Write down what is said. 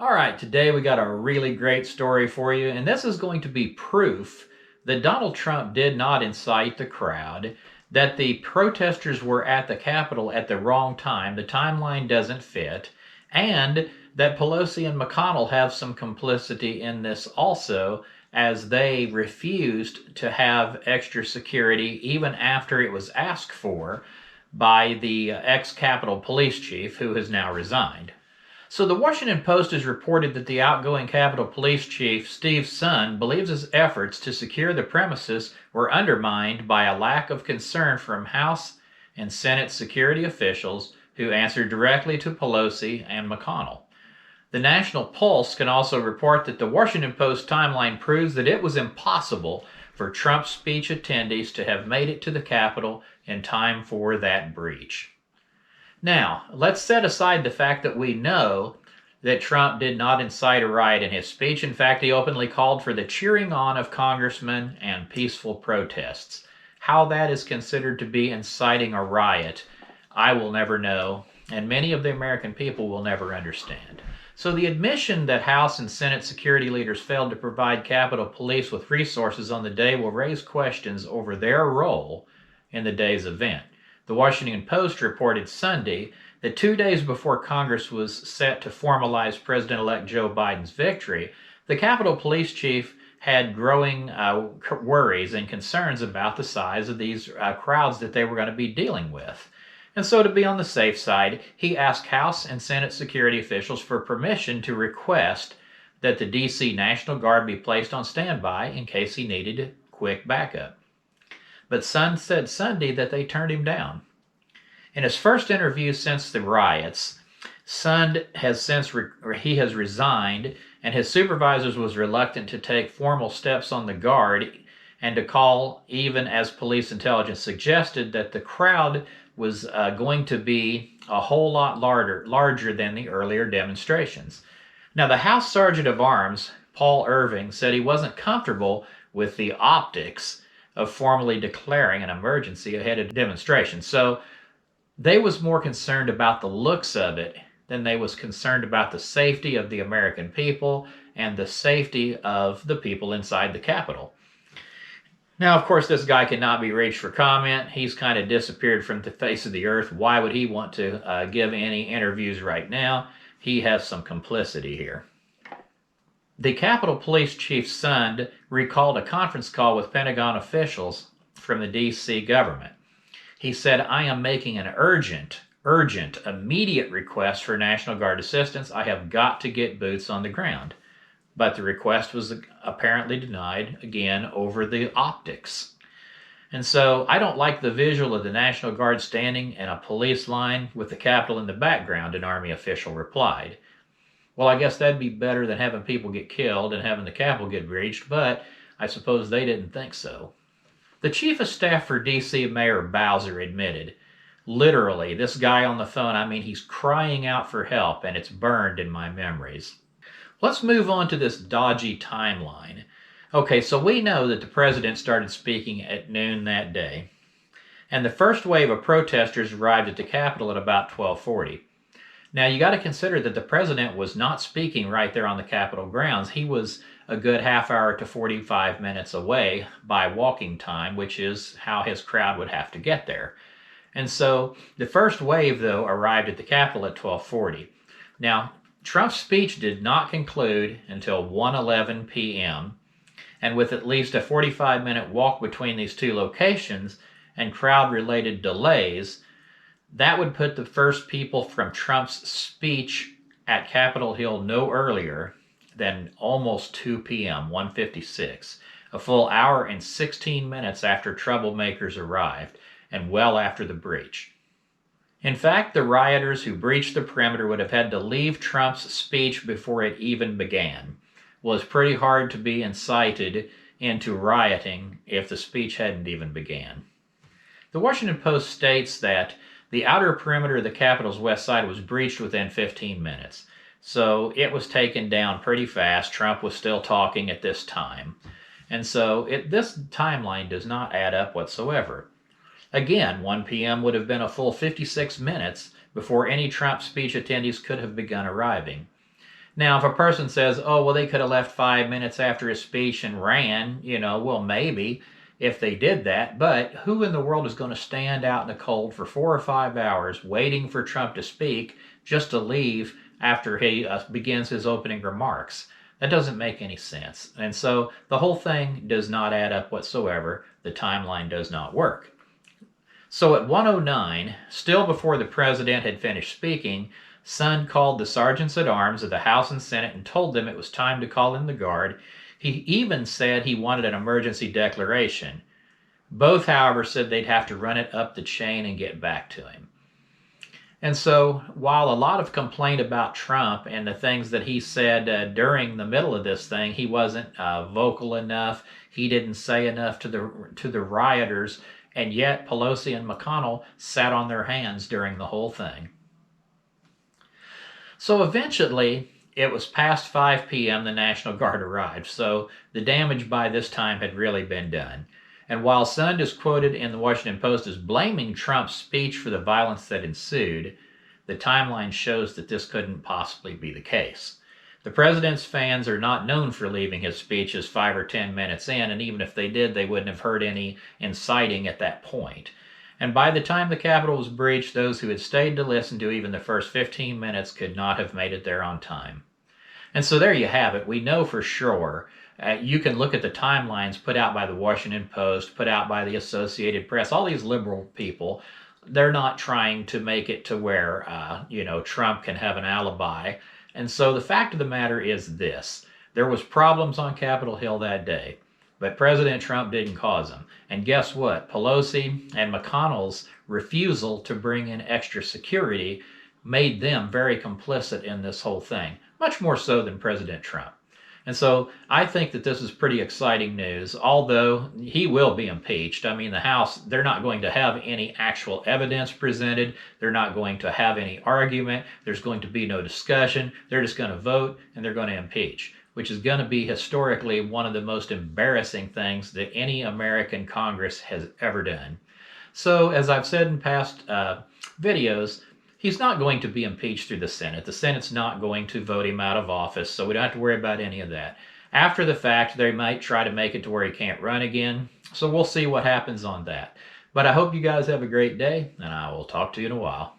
All right, today we got a really great story for you, and this is going to be proof that Donald Trump did not incite the crowd, that the protesters were at the Capitol at the wrong time, the timeline doesn't fit, and that Pelosi and McConnell have some complicity in this also, as they refused to have extra security even after it was asked for by the ex-Capitol police chief who has now resigned. So the Washington Post has reported that the outgoing Capitol Police Chief, Steve Sund, believes his efforts to secure the premises were undermined by a lack of concern from House and Senate security officials who answered directly to Pelosi and McConnell. The National Pulse can also report that the Washington Post timeline proves that it was impossible for Trump's speech attendees to have made it to the Capitol in time for that breach. Now, let's set aside the fact that we know that Trump did not incite a riot in his speech. In fact, he openly called for the cheering on of congressmen and peaceful protests. How that is considered to be inciting a riot, I will never know, and many of the American people will never understand. So the admission that House and Senate security leaders failed to provide Capitol Police with resources on the day will raise questions over their role in the day's event. The Washington Post reported Sunday that 2 days before Congress was set to formalize President-elect Joe Biden's victory, the Capitol Police Chief had growing worries and concerns about the size of these crowds that they were going to be dealing with. And so to be on the safe side, he asked House and Senate security officials for permission to request that the D.C. National Guard be placed on standby in case he needed quick backup. But Sund said Sunday that they turned him down. In his first interview since the riots, Sund has he has resigned, and his supervisors was reluctant to take formal steps on the Guard and to call, even as police intelligence suggested, that the crowd was going to be a whole lot larger than the earlier demonstrations. Now, the House Sergeant of Arms, Paul Irving, said he wasn't comfortable with the optics of formally declaring an emergency ahead of the demonstration. So they was more concerned about the looks of it than they was concerned about the safety of the American people and the safety of the people inside the Capitol. Now, of course, this guy cannot be reached for comment. He's kind of disappeared from the face of the earth. Why would he want to give any interviews right now? He has some complicity here. The Capitol Police Chief Sund recalled a conference call with Pentagon officials from the D.C. government. He said, "I am making an urgent, immediate request for National Guard assistance. I have got to get boots on the ground." But the request was apparently denied, again, over the optics. And so I don't like the visual of the National Guard standing in a police line with the Capitol in the background, an Army official replied. Well, I guess that'd be better than having people get killed and having the Capitol get breached, but I suppose they didn't think so. The Chief of Staff for D.C. Mayor Bowser admitted, literally, this guy on the phone, I mean, he's crying out for help, and it's burned in my memories. Let's move on to this dodgy timeline. Okay, so we know that the president started speaking at noon that day, and the first wave of protesters arrived at the Capitol at about 12:40. Now, you got to consider that the president was not speaking right there on the Capitol grounds. He was a good half hour to 45 minutes away by walking time, which is how his crowd would have to get there. And so the first wave, though, arrived at the Capitol at 12:40. Now, Trump's speech did not conclude until 1:11 p.m., and with at least a 45-minute walk between these two locations and crowd-related delays, that would put the first people from Trump's speech at Capitol Hill no earlier than almost 2 p.m., 1:56, a full hour and 16 minutes after troublemakers arrived, and well after the breach. In fact, the rioters who breached the perimeter would have had to leave Trump's speech before it even began. Well, it's pretty hard to be incited into rioting if the speech hadn't even began. The Washington Post states that the outer perimeter of the Capitol's west side was breached within 15 minutes. So it was taken down pretty fast. Trump was still talking at this time. And so this timeline does not add up whatsoever. Again, 1 p.m. would have been a full 56 minutes before any Trump speech attendees could have begun arriving. Now, if a person says, oh, well, they could have left 5 minutes after his speech and ran, well, maybe if they did that. But who in the world is going to stand out in the cold for 4 or 5 hours waiting for Trump to speak just to leave after he begins his opening remarks? That doesn't make any sense. And so the whole thing does not add up whatsoever. The timeline does not work. So at 1:09, still before the president had finished speaking, Sun called the sergeants at arms of the House and Senate and told them it was time to call in the Guard. He even said he wanted an emergency declaration. Both, however, said they'd have to run it up the chain and get back to him. And so, while a lot of complaint about Trump and the things that he said during the middle of this thing, he wasn't vocal enough. He didn't say enough to the rioters, and yet Pelosi and McConnell sat on their hands during the whole thing. So eventually, it was past 5 p.m. the National Guard arrived, so the damage by this time had really been done. And while Sund is quoted in the Washington Post as blaming Trump's speech for the violence that ensued, the timeline shows that this couldn't possibly be the case. The president's fans are not known for leaving his speeches 5 or 10 minutes in, and even if they did, they wouldn't have heard any inciting at that point. And by the time the Capitol was breached, those who had stayed to listen to even the first 15 minutes could not have made it there on time. And so there you have it. We know for sure. You can look at the timelines put out by the Washington Post, put out by the Associated Press, all these liberal people. They're not trying to make it to where, Trump can have an alibi. And so the fact of the matter is this. There was problems on Capitol Hill that day, but President Trump didn't cause them. And guess what? Pelosi and McConnell's refusal to bring in extra security made them very complicit in this whole thing, much more so than President Trump. And so I think that this is pretty exciting news, although he will be impeached. I mean, the House, they're not going to have any actual evidence presented. They're not going to have any argument. There's going to be no discussion. They're just going to vote and they're going to impeach, which is going to be historically one of the most embarrassing things that any American Congress has ever done. So, as I've said in past videos, he's not going to be impeached through the Senate. The Senate's not going to vote him out of office, so we don't have to worry about any of that. After the fact, they might try to make it to where he can't run again, so we'll see what happens on that. But I hope you guys have a great day, and I will talk to you in a while.